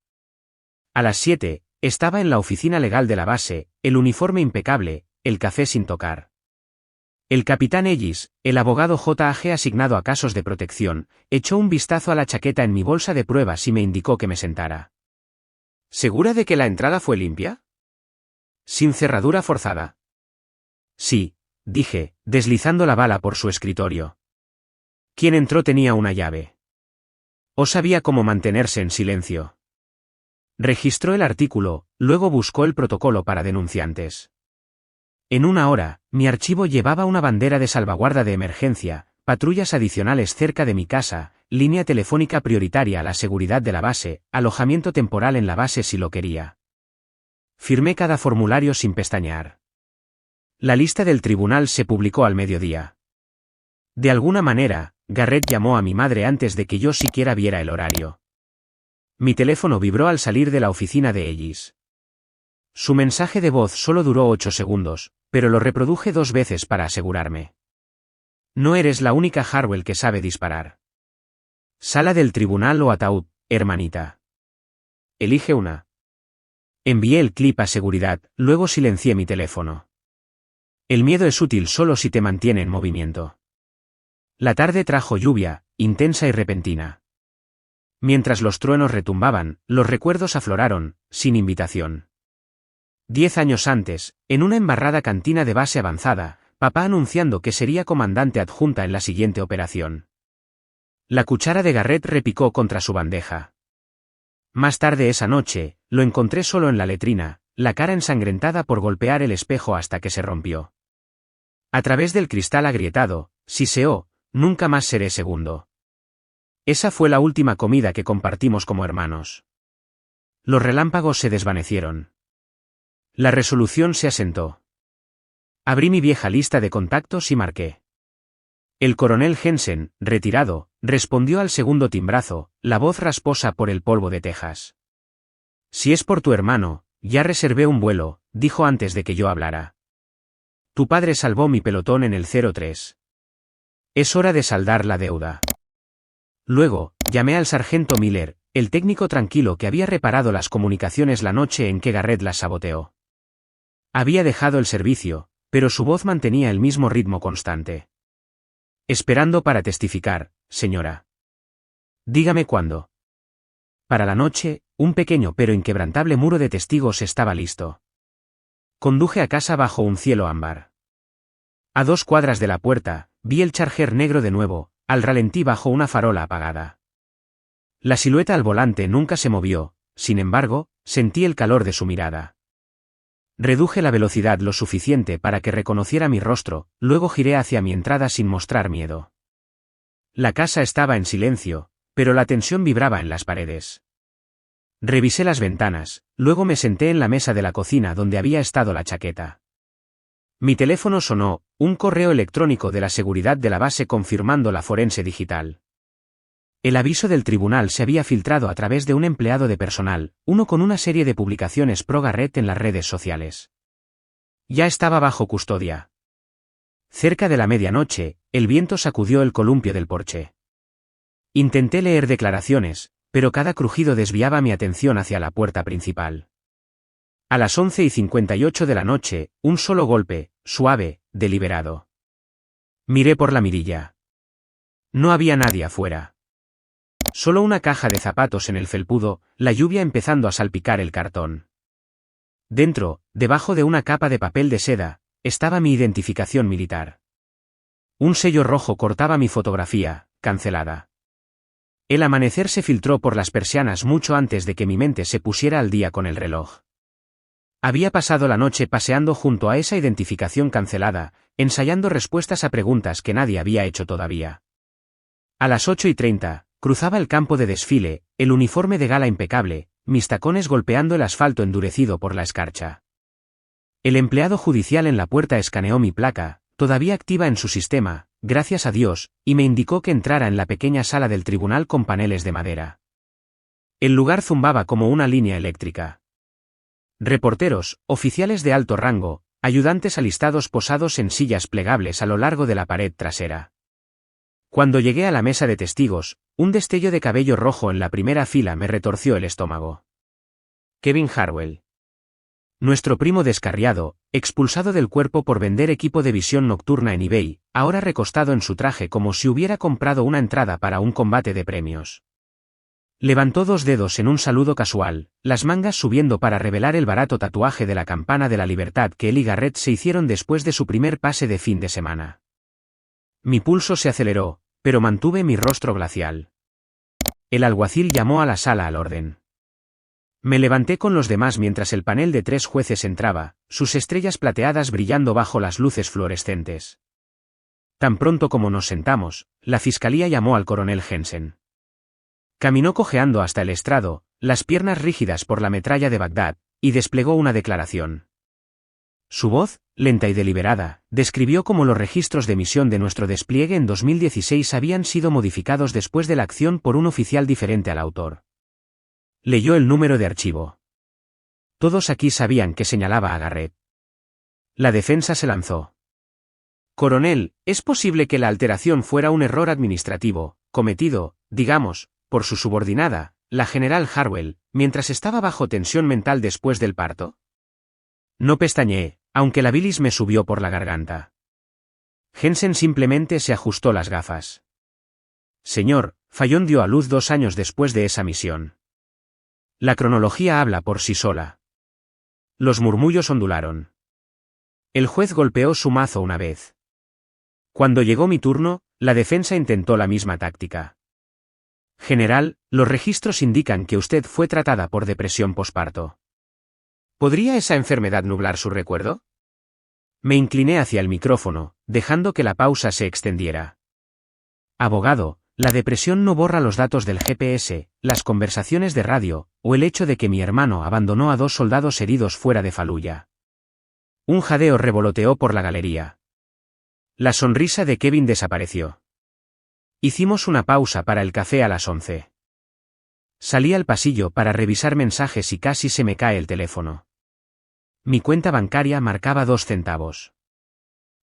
A las 7, estaba en la oficina legal de la base, el uniforme impecable, el café sin tocar. El capitán Ellis, el abogado JAG asignado a casos de protección, echó un vistazo a la chaqueta en mi bolsa de pruebas y me indicó que me sentara. ¿Segura de que la entrada fue limpia? Sin cerradura forzada. Sí, dije, deslizando la bala por su escritorio. Quien entró tenía una llave. O sabía cómo mantenerse en silencio. Registró el artículo, luego buscó el protocolo para denunciantes. En 1 hora, mi archivo llevaba una bandera de salvaguarda de emergencia, patrullas adicionales cerca de mi casa, línea telefónica prioritaria a la seguridad de la base, alojamiento temporal en la base si lo quería. Firmé cada formulario sin pestañear. La lista del tribunal se publicó al mediodía. De alguna manera, Garrett llamó a mi madre antes de que yo siquiera viera el horario. Mi teléfono vibró al salir de la oficina de Ellis. Su mensaje de voz solo duró 8 segundos, pero lo reproduje 2 veces para asegurarme. No eres la única Harwell que sabe disparar. Sala del tribunal o ataúd, hermanita. Elige una. Envié el clip a seguridad, luego silencié mi teléfono. El miedo es útil solo si te mantiene en movimiento. La tarde trajo lluvia, intensa y repentina. Mientras los truenos retumbaban, los recuerdos afloraron, sin invitación. 10 años antes, en una embarrada cantina de base avanzada, papá anunciando que sería comandante adjunta en la siguiente operación. La cuchara de Garrett repicó contra su bandeja. Más tarde esa noche, lo encontré solo en la letrina, la cara ensangrentada por golpear el espejo hasta que se rompió. A través del cristal agrietado, siseó, nunca más seré segundo. Esa fue la última comida que compartimos como hermanos. Los relámpagos se desvanecieron. La resolución se asentó. Abrí mi vieja lista de contactos y marqué. El coronel Jensen, retirado, respondió al segundo timbrazo, la voz rasposa por el polvo de Texas. Si es por tu hermano, ya reservé un vuelo, dijo antes de que yo hablara. Tu padre salvó mi pelotón en el 03. Es hora de saldar la deuda. Luego, llamé al sargento Miller, el técnico tranquilo que había reparado las comunicaciones la noche en que Garrett las saboteó. Había dejado el servicio, pero su voz mantenía el mismo ritmo constante. Esperando para testificar, señora. Dígame cuándo. Para la noche, un pequeño pero inquebrantable muro de testigos estaba listo. Conduje a casa bajo un cielo ámbar. A 2 cuadras de la puerta, vi el Charger negro de nuevo, al ralentí bajo una farola apagada. La silueta al volante nunca se movió, sin embargo, sentí el calor de su mirada. Reduje la velocidad lo suficiente para que reconociera mi rostro, luego giré hacia mi entrada sin mostrar miedo. La casa estaba en silencio, pero la tensión vibraba en las paredes. Revisé las ventanas, luego me senté en la mesa de la cocina donde había estado la chaqueta. Mi teléfono sonó, un correo electrónico de la seguridad de la base confirmando la forense digital. El aviso del tribunal se había filtrado a través de un empleado de personal, uno con una serie de publicaciones pro Garrett en las redes sociales. Ya estaba bajo custodia. Cerca de la medianoche, el viento sacudió el columpio del porche. Intenté leer declaraciones, pero cada crujido desviaba mi atención hacia la puerta principal. A las 11:58 de la noche, un solo golpe, suave, deliberado. Miré por la mirilla. No había nadie afuera. Solo una caja de zapatos en el felpudo, la lluvia empezando a salpicar el cartón. Dentro, debajo de una capa de papel de seda, estaba mi identificación militar. Un sello rojo cortaba mi fotografía, cancelada. El amanecer se filtró por las persianas mucho antes de que mi mente se pusiera al día con el reloj. Había pasado la noche paseando junto a esa identificación cancelada, ensayando respuestas a preguntas que nadie había hecho todavía. A las 8:30, cruzaba el campo de desfile, el uniforme de gala impecable, mis tacones golpeando el asfalto endurecido por la escarcha. El empleado judicial en la puerta escaneó mi placa, todavía activa en su sistema, gracias a Dios, y me indicó que entrara en la pequeña sala del tribunal con paneles de madera. El lugar zumbaba como una línea eléctrica. Reporteros, oficiales de alto rango, ayudantes alistados posados en sillas plegables a lo largo de la pared trasera. Cuando llegué a la mesa de testigos, un destello de cabello rojo en la primera fila me retorció el estómago. Kevin Harwell. Nuestro primo descarriado, expulsado del cuerpo por vender equipo de visión nocturna en eBay, ahora recostado en su traje como si hubiera comprado una entrada para un combate de premios. Levantó 2 dedos en un saludo casual, las mangas subiendo para revelar el barato tatuaje de la campana de la libertad que él y Garrett se hicieron después de su primer pase de fin de semana. Mi pulso se aceleró, pero mantuve mi rostro glacial. El alguacil llamó a la sala al orden. Me levanté con los demás mientras el panel de 3 jueces entraba, sus estrellas plateadas brillando bajo las luces fluorescentes. Tan pronto como nos sentamos, la fiscalía llamó al coronel Jensen. Caminó cojeando hasta el estrado, las piernas rígidas por la metralla de Bagdad, y desplegó una declaración. Su voz, lenta y deliberada, describió cómo los registros de emisión de nuestro despliegue en 2016 habían sido modificados después de la acción por un oficial diferente al autor. Leyó el número de archivo. Todos aquí sabían que señalaba a Garrett. La defensa se lanzó. Coronel, ¿es posible que la alteración fuera un error administrativo, cometido, digamos, por su subordinada, la general Harwell, mientras estaba bajo tensión mental después del parto? No pestañeé, aunque la bilis me subió por la garganta. Jensen simplemente se ajustó las gafas. Señor, Fallon dio a luz 2 años después de esa misión. La cronología habla por sí sola. Los murmullos ondularon. El juez golpeó su mazo una vez. Cuando llegó mi turno, la defensa intentó la misma táctica. General, los registros indican que usted fue tratada por depresión posparto. ¿Podría esa enfermedad nublar su recuerdo? Me incliné hacia el micrófono, dejando que la pausa se extendiera. Abogado, la depresión no borra los datos del GPS, las conversaciones de radio, o el hecho de que mi hermano abandonó a 2 soldados heridos fuera de Faluya. Un jadeo revoloteó por la galería. La sonrisa de Kevin desapareció. Hicimos una pausa para el café a las 11. Salí al pasillo para revisar mensajes y casi se me cae el teléfono. Mi cuenta bancaria marcaba 2 centavos.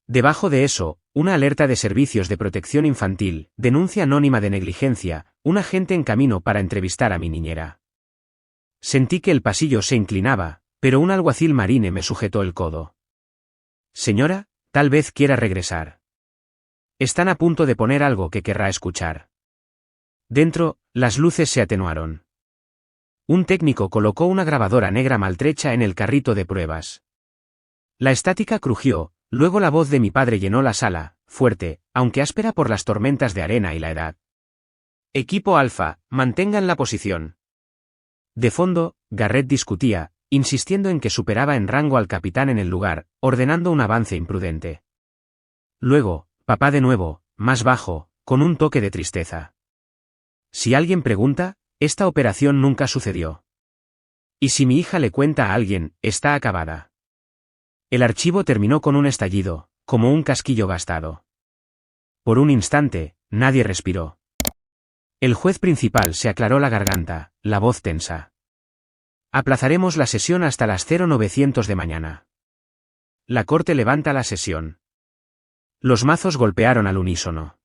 Debajo de eso, una alerta de servicios de protección infantil, denuncia anónima de negligencia, un agente en camino para entrevistar a mi niñera. Sentí que el pasillo se inclinaba, pero un alguacil marine me sujetó el codo. Señora, tal vez quiera regresar. Están a punto de poner algo que querrá escuchar. Dentro, las luces se atenuaron. Un técnico colocó una grabadora negra maltrecha en el carrito de pruebas. La estática crujió, luego la voz de mi padre llenó la sala, fuerte, aunque áspera por las tormentas de arena y la edad. Equipo Alfa, mantengan la posición. De fondo, Garrett discutía, insistiendo en que superaba en rango al capitán en el lugar, ordenando un avance imprudente. Luego, papá de nuevo, más bajo, con un toque de tristeza. Si alguien pregunta, esta operación nunca sucedió. Y si mi hija le cuenta a alguien, está acabada. El archivo terminó con un estallido, como un casquillo gastado. Por un instante, nadie respiró. El juez principal se aclaró la garganta, la voz tensa. Aplazaremos la sesión hasta las 0900 de mañana. La corte levanta la sesión. Los mazos golpearon al unísono.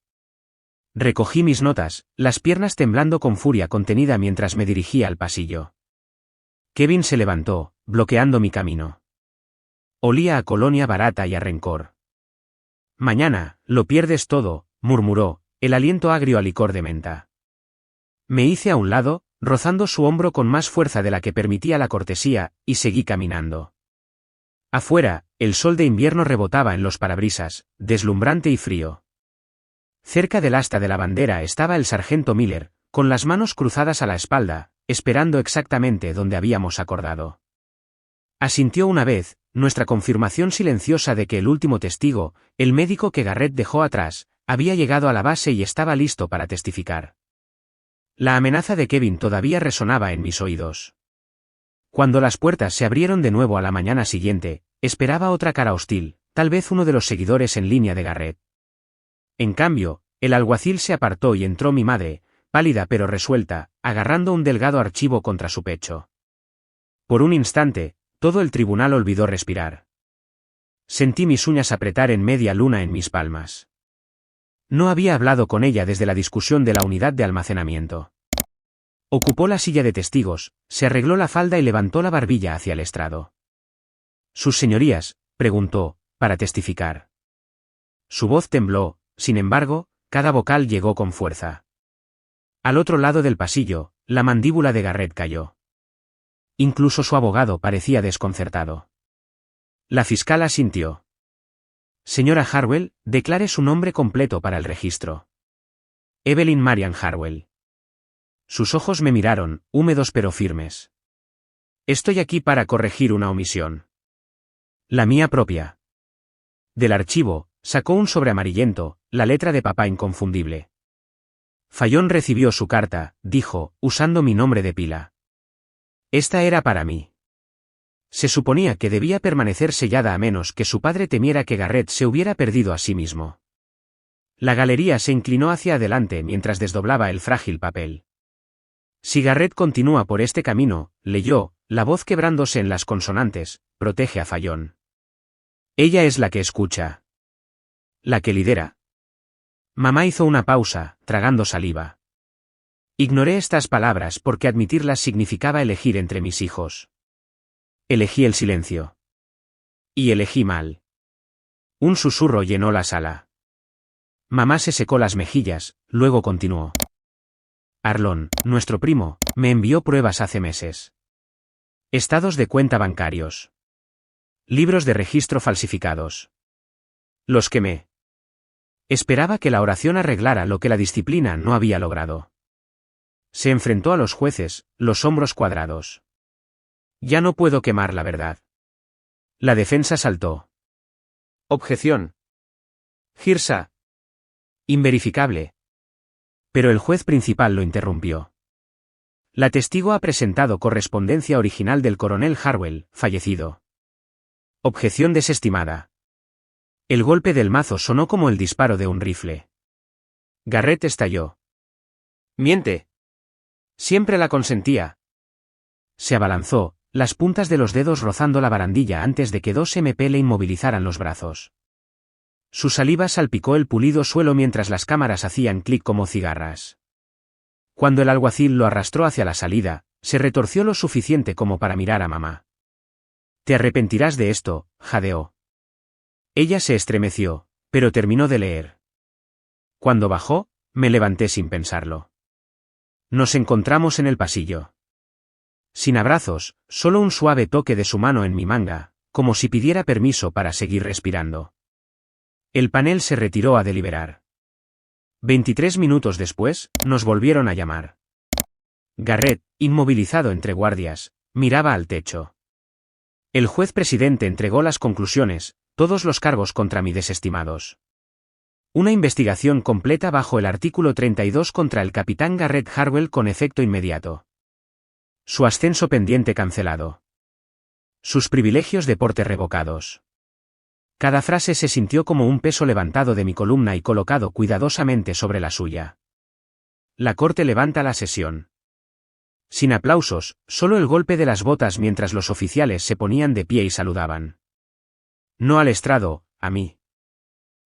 Recogí mis notas, las piernas temblando con furia contenida mientras me dirigía al pasillo. Kevin se levantó, bloqueando mi camino. Olía a colonia barata y a rencor. Mañana, lo pierdes todo, murmuró, el aliento agrio a licor de menta. Me hice a un lado, rozando su hombro con más fuerza de la que permitía la cortesía, y seguí caminando. Afuera, el sol de invierno rebotaba en los parabrisas, deslumbrante y frío. Cerca del asta de la bandera estaba el sargento Miller, con las manos cruzadas a la espalda, esperando exactamente donde habíamos acordado. Asintió una vez, nuestra confirmación silenciosa de que el último testigo, el médico que Garrett dejó atrás, había llegado a la base y estaba listo para testificar. La amenaza de Kevin todavía resonaba en mis oídos. Cuando las puertas se abrieron de nuevo a la mañana siguiente, esperaba otra cara hostil, tal vez uno de los seguidores en línea de Garrett. En cambio, el alguacil se apartó y entró mi madre, pálida pero resuelta, agarrando un delgado archivo contra su pecho. Por un instante, todo el tribunal olvidó respirar. Sentí mis uñas apretar en media luna en mis palmas. No había hablado con ella desde la discusión de la unidad de almacenamiento. Ocupó la silla de testigos, se arregló la falda y levantó la barbilla hacia el estrado. «¿Sus señorías?», preguntó, para testificar. Su voz tembló, sin embargo, cada vocal llegó con fuerza. Al otro lado del pasillo, la mandíbula de Garrett cayó. Incluso su abogado parecía desconcertado. La fiscal asintió. «Señora Harwell, declare su nombre completo para el registro». «Evelyn Marian Harwell». Sus ojos me miraron, húmedos pero firmes. «Estoy aquí para corregir una omisión». «La mía propia». Del archivo, sacó un sobre amarillento, la letra de papá inconfundible. «Fallon recibió su carta», dijo, usando mi nombre de pila. Esta era para mí. Se suponía que debía permanecer sellada a menos que su padre temiera que Garrett se hubiera perdido a sí mismo. La galería se inclinó hacia adelante mientras desdoblaba el frágil papel. «Si Garrett continúa por este camino», leyó, la voz quebrándose en las consonantes, «protege a Fallon. Ella es la que escucha. La que lidera». Mamá hizo una pausa, tragando saliva. Ignoré estas palabras porque admitirlas significaba elegir entre mis hijos. Elegí el silencio. Y elegí mal. Un susurro llenó la sala. Mamá se secó las mejillas, luego continuó. Arlon, nuestro primo, me envió pruebas hace meses. Estados de cuenta bancarios. Libros de registro falsificados. Los quemé. Esperaba que la oración arreglara lo que la disciplina no había logrado. Se enfrentó a los jueces, los hombros cuadrados. Ya no puedo quemar la verdad. La defensa saltó. Objeción. Girsa. Inverificable. Pero el juez principal lo interrumpió. La testigo ha presentado correspondencia original del coronel Harwell, fallecido. Objeción desestimada. El golpe del mazo sonó como el disparo de un rifle. Garrett estalló. Miente. Siempre la consentía. Se abalanzó, las puntas de los dedos rozando la barandilla antes de que 2 MP le inmovilizaran los brazos. Su saliva salpicó el pulido suelo mientras las cámaras hacían clic como cigarras. Cuando el alguacil lo arrastró hacia la salida, se retorció lo suficiente como para mirar a mamá. Te arrepentirás de esto, jadeó. Ella se estremeció, pero terminó de leer. Cuando bajó, me levanté sin pensarlo. Nos encontramos en el pasillo. Sin abrazos, solo un suave toque de su mano en mi manga, como si pidiera permiso para seguir respirando. El panel se retiró a deliberar. 23 minutos después, nos volvieron a llamar. Garrett, inmovilizado entre guardias, miraba al techo. El juez presidente entregó las conclusiones, todos los cargos contra mí desestimados. Una investigación completa bajo el artículo 32 contra el capitán Garrett Harwell con efecto inmediato. Su ascenso pendiente cancelado. Sus privilegios de porte revocados. Cada frase se sintió como un peso levantado de mi columna y colocado cuidadosamente sobre la suya. La corte levanta la sesión. Sin aplausos, solo el golpe de las botas mientras los oficiales se ponían de pie y saludaban. No al estrado, a mí.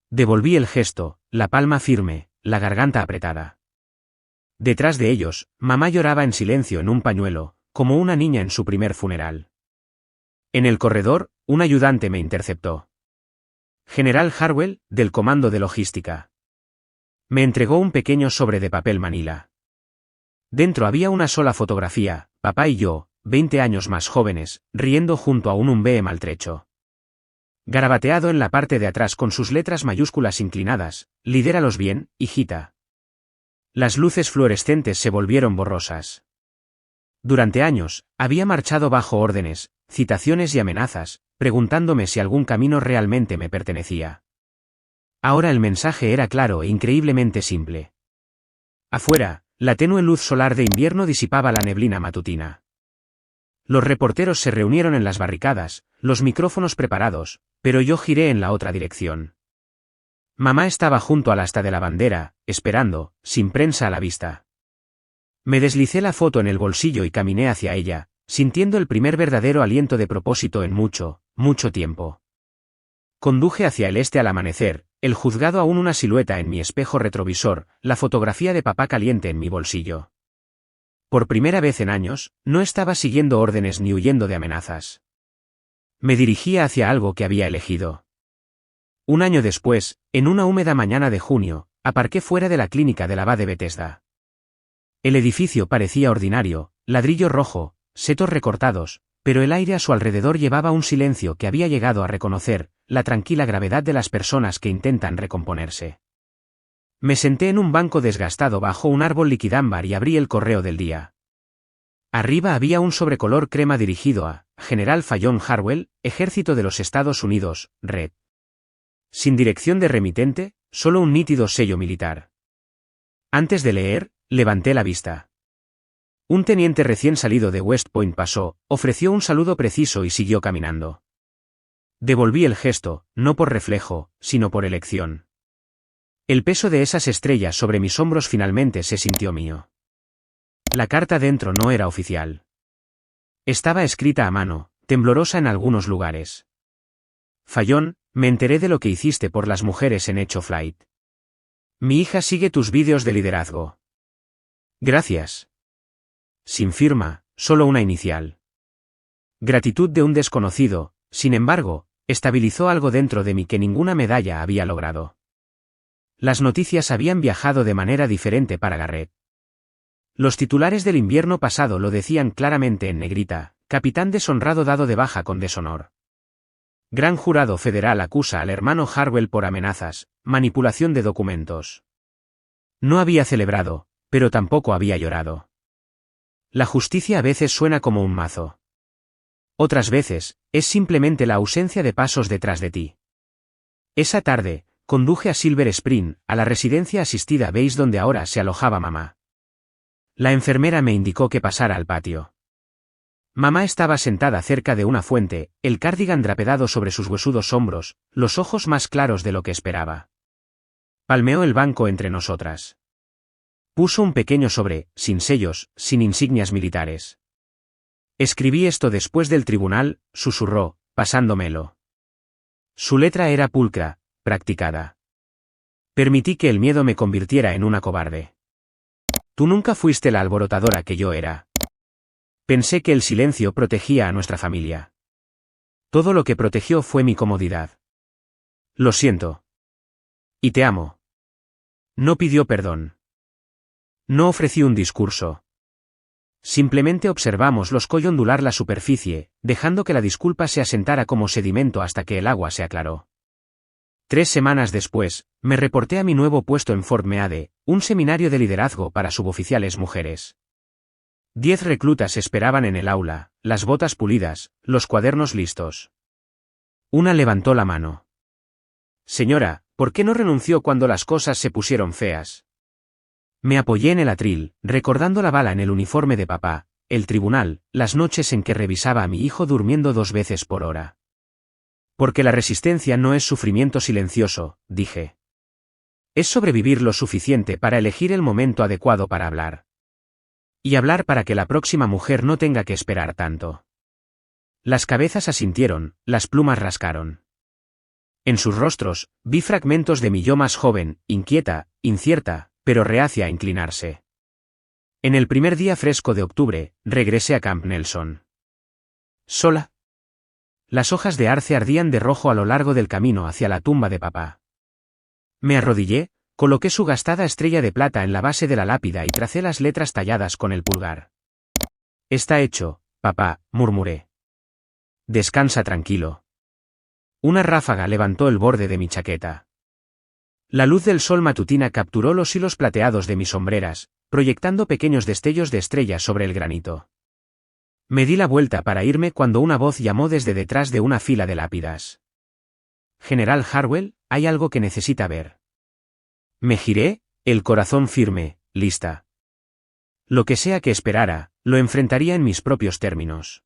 Devolví el gesto, la palma firme, la garganta apretada. Detrás de ellos, mamá lloraba en silencio en un pañuelo, como una niña en su primer funeral. En el corredor, un ayudante me interceptó. General Harwell, del Comando de Logística. Me entregó un pequeño sobre de papel manila. Dentro había una sola fotografía, papá y yo, 20 años más jóvenes, riendo junto a un Humvee maltrecho. Garabateado en la parte de atrás con sus letras mayúsculas inclinadas, lidéralos bien, hijita. Las luces fluorescentes se volvieron borrosas. Durante años, había marchado bajo órdenes, citaciones y amenazas, preguntándome si algún camino realmente me pertenecía. Ahora el mensaje era claro e increíblemente simple. Afuera, la tenue luz solar de invierno disipaba la neblina matutina. Los reporteros se reunieron en las barricadas, los micrófonos preparados, pero yo giré en la otra dirección. Mamá estaba junto al asta de la bandera, esperando, sin prensa a la vista. Me deslicé la foto en el bolsillo y caminé hacia ella, sintiendo el primer verdadero aliento de propósito en mucho, mucho tiempo. Conduje hacia el este al amanecer, el juzgado aún una silueta en mi espejo retrovisor, la fotografía de papá caliente en mi bolsillo. Por primera vez en años, no estaba siguiendo órdenes ni huyendo de amenazas. Me dirigía hacia algo que había elegido. Un año después, en una húmeda mañana de junio, aparqué fuera de la clínica del Abad de Bethesda. El edificio parecía ordinario, ladrillo rojo, setos recortados, pero el aire a su alrededor llevaba un silencio que había llegado a reconocer, la tranquila gravedad de las personas que intentan recomponerse. Me senté en un banco desgastado bajo un árbol liquidámbar y abrí el correo del día. Arriba había un sobrecolor crema dirigido a General Fallon Harwell, Ejército de los Estados Unidos, Red. Sin dirección de remitente, solo un nítido sello militar. Antes de leer, levanté la vista. Un teniente recién salido de West Point pasó, ofreció un saludo preciso y siguió caminando. Devolví el gesto, no por reflejo, sino por elección. El peso de esas estrellas sobre mis hombros finalmente se sintió mío. La carta dentro no era oficial. Estaba escrita a mano, temblorosa en algunos lugares. Fallon, me enteré de lo que hiciste por las mujeres en Echo Flight. Mi hija sigue tus vídeos de liderazgo. Gracias. Sin firma, solo una inicial. Gratitud de un desconocido, sin embargo, estabilizó algo dentro de mí que ninguna medalla había logrado. Las noticias habían viajado de manera diferente para Garrett. Los titulares del invierno pasado lo decían claramente en negrita: capitán deshonrado dado de baja con deshonor. Gran jurado federal acusa al hermano Harwell por amenazas, manipulación de documentos. No había celebrado, pero tampoco había llorado. La justicia a veces suena como un mazo. Otras veces, es simplemente la ausencia de pasos detrás de ti. Esa tarde, conduje a Silver Spring, a la residencia asistida Base donde ahora se alojaba mamá. La enfermera me indicó que pasara al patio. Mamá estaba sentada cerca de una fuente, el cardigan drapedado sobre sus huesudos hombros, los ojos más claros de lo que esperaba. Palmeó el banco entre nosotras. Puso un pequeño sobre, sin sellos, sin insignias militares. Escribí esto después del tribunal, susurró, pasándomelo. Su letra era pulcra, practicada. Permití que el miedo me convirtiera en una cobarde. Tú nunca fuiste la alborotadora que yo era. Pensé que el silencio protegía a nuestra familia. Todo lo que protegió fue mi comodidad. Lo siento. Y te amo. No pidió perdón. No ofrecí un discurso. Simplemente observamos los Coy ondular la superficie, dejando que la disculpa se asentara como sedimento hasta que el agua se aclaró. 3 semanas después, me reporté a mi nuevo puesto en Fort Meade, un seminario de liderazgo para suboficiales mujeres. 10 reclutas esperaban en el aula, las botas pulidas, los cuadernos listos. Una levantó la mano. Señora, ¿por qué no renunció cuando las cosas se pusieron feas? Me apoyé en el atril, recordando la bala en el uniforme de papá, el tribunal, las noches en que revisaba a mi hijo durmiendo 2 veces por hora. Porque la resistencia no es sufrimiento silencioso, dije. Es sobrevivir lo suficiente para elegir el momento adecuado para hablar. Y hablar para que la próxima mujer no tenga que esperar tanto. Las cabezas asintieron, las plumas rascaron. En sus rostros, vi fragmentos de mi yo más joven, inquieta, incierta, pero reacia a inclinarse. En el primer día fresco de octubre, regresé a Camp Nelson. Sola. Las hojas de arce ardían de rojo a lo largo del camino hacia la tumba de papá. Me arrodillé, coloqué su gastada estrella de plata en la base de la lápida y tracé las letras talladas con el pulgar. Está hecho, papá, murmuré. Descansa tranquilo. Una ráfaga levantó el borde de mi chaqueta. La luz del sol matutina capturó los hilos plateados de mis sombreras, proyectando pequeños destellos de estrellas sobre el granito. Me di la vuelta para irme cuando una voz llamó desde detrás de una fila de lápidas. General Harwell, hay algo que necesita ver. Me giré, el corazón firme, lista. Lo que sea que esperara, lo enfrentaría en mis propios términos.